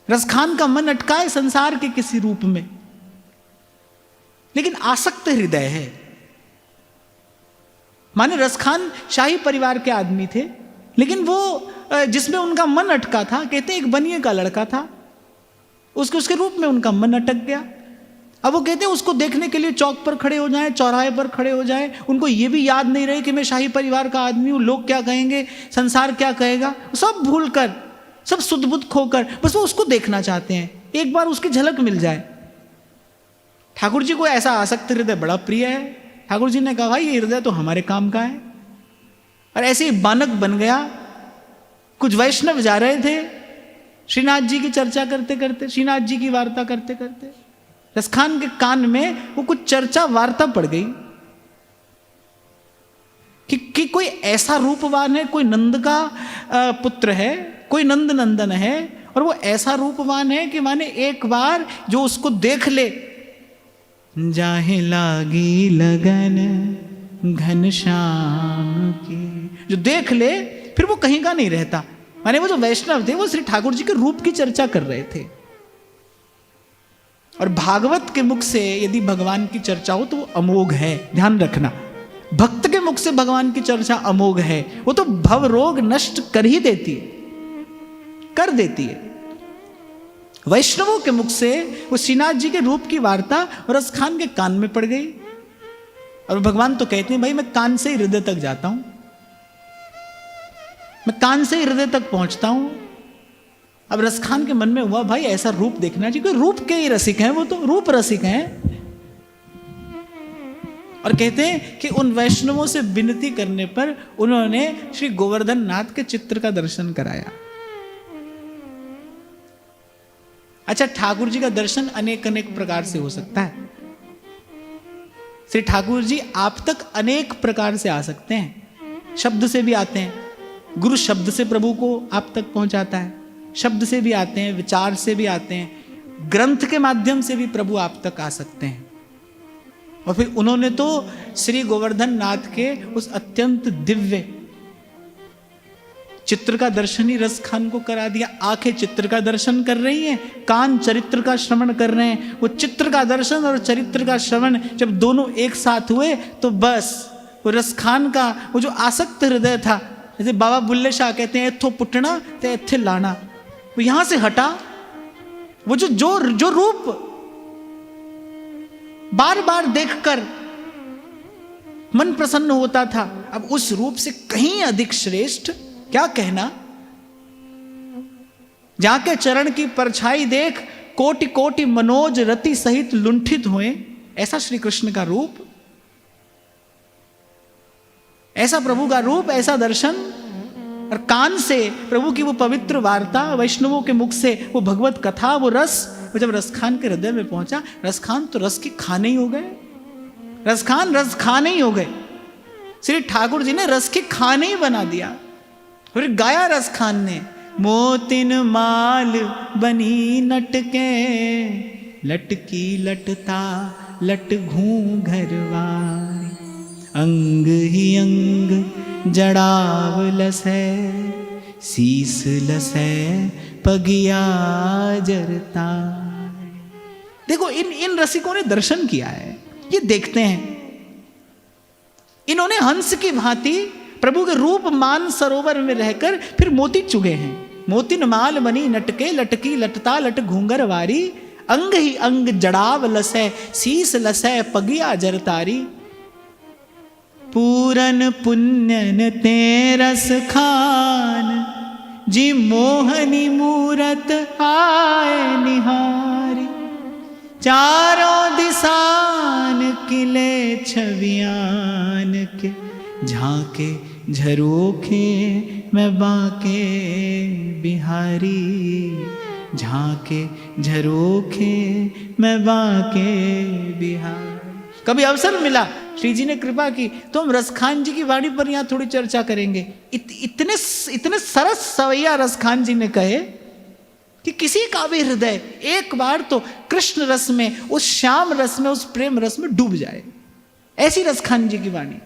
रसखान का मन अटका है संसार के किसी रूप में, लेकिन आसक्त हृदय है। माने रसखान शाही परिवार के आदमी थे, लेकिन वो जिसमें उनका मन अटका था, कहते हैं एक बनिए का लड़का था, उसके रूप में उनका मन अटक गया। अब वो कहते हैं उसको देखने के लिए चौक पर खड़े हो जाएं, चौराहे पर खड़े हो जाएं, उनको ये भी याद नहीं रहे कि मैं शाही परिवार का आदमी हूँ, लोग क्या कहेंगे, संसार क्या कहेगा, सब भूल कर, सब सुध बुध खोकर बस वो उसको देखना चाहते हैं, एक बार उसकी झलक मिल जाए। ठाकुर जी को ऐसा आसक्त हृदय बड़ा प्रिय है। ठाकुर जी ने कहा भाई ये हृदय तो हमारे काम का है। और ऐसे ही बानक बन गया। कुछ वैष्णव जा रहे थे श्रीनाथ जी की चर्चा करते करते, श्रीनाथ जी की वार्ता करते करते, रसखान के कान में वो कुछ चर्चा वार्ता पड़ गई कि कोई ऐसा रूपवान है, कोई नंद का पुत्र है, कोई नंद नंदन है, और वो ऐसा रूपवान है कि माने एक बार जो उसको देख ले, जाहे लागी लगन घनश्याम की, जो देख ले फिर वो कहीं का नहीं रहता। माने वो जो वैष्णव थे वो श्री ठाकुर जी के रूप की चर्चा कर रहे थे। और भागवत के मुख से यदि भगवान की चर्चा हो तो वो अमोघ है, ध्यान रखना। भक्त के मुख से भगवान की चर्चा अमोघ है, वो तो भव रोग नष्ट कर ही देती है, कर देती है। वैष्णवों के मुख से वो श्रीनाथ जी के रूप की वार्ता रसखान के कान में पड़ गई। और भगवान तो कहते हैं भाई मैं कान से ही हृदय तक जाता हूं, मैं कान से ही हृदय तक पहुंचता हूं। अब रसखान के मन में हुआ भाई ऐसा रूप देखना चाहिए, कोई रूप के ही रसिक हैं, वो तो रूप रसिक हैं। और कहते हैं कि उन वैष्णवों से विनती करने पर उन्होंने श्री गोवर्धन नाथ के चित्र का दर्शन कराया। अच्छा, ठाकुर जी का दर्शन अनेक अनेक प्रकार से हो सकता है। श्री ठाकुर जी आप तक अनेक प्रकार से आ सकते हैं। शब्द से भी आते हैं, गुरु शब्द से प्रभु को आप तक पहुंचाता है, शब्द से भी आते हैं, विचार से भी आते हैं, ग्रंथ के माध्यम से भी प्रभु आप तक आ सकते हैं। और फिर उन्होंने तो श्री गोवर्धन नाथ के उस अत्यंत दिव्य चित्र का दर्शन ही रसखान को करा दिया। आंखें चित्र का दर्शन कर रही हैं, कान चरित्र का श्रवण कर रहे हैं। वो चित्र का दर्शन और चरित्र का श्रवण जब दोनों एक साथ हुए तो बस वो रसखान का वो जो आसक्त हृदय था, जैसे बाबा बुल्ले शाह कहते हैं एथो पुटना ते एथे लाना, वो यहां से हटा। वो जो रूप बार बार देखकर मन प्रसन्न होता था, अब उस रूप से कहीं अधिक श्रेष्ठ क्या कहना। जाके चरण की परछाई देख कोटि कोटि मनोज रति सहित लुंठित हुए, ऐसा श्री कृष्ण का रूप, ऐसा प्रभु का रूप, ऐसा दर्शन। और कान से प्रभु की वो पवित्र वार्ता, वैष्णवों के मुख से वो भगवत कथा, वो रस, वो जब रसखान के हृदय में पहुंचा, रसखान तो रस के खाने ही हो गए। रसखान रस खाने ही हो गए। श्री ठाकुर जी ने रस के खाने ही बना दिया। फिर गाया रसखान ने, मोतिन माल बनी नटके, लटकी लटता लट घूंघरवारी, अंग ही अंग जड़ाव लसै, शीस लसै पगिया जरता। देखो इन रसिकों ने दर्शन किया है, ये देखते हैं। इन्होंने हंस की भांति प्रभु के रूप मान सरोवर में रहकर फिर मोती चुगे हैं। मोतिन माल बनी नटके, लटकी लटता लट घूंघरवारी, अंग ही अंग जड़ाव लसै, शीस लसै पगिया जरतारी। पूरन पुण्यन ते रस खान, जी मोहनी मूरत आए निहारी, चारों दिसान किले छवियान के, झांके झरोखे मैं बाके बिहारी, झांके झरोखे मैं बाके बिहारी। कभी अवसर मिला, श्री जी ने कृपा की तो हम रसखान जी की वाणी पर यहाँ थोड़ी चर्चा करेंगे। इतने सरस सवैया रसखान जी ने कहे कि किसी का भी हृदय एक बार तो कृष्ण रस में, उस श्याम रस में, उस प्रेम रस में डूब जाए। ऐसी रसखान जी की वाणी।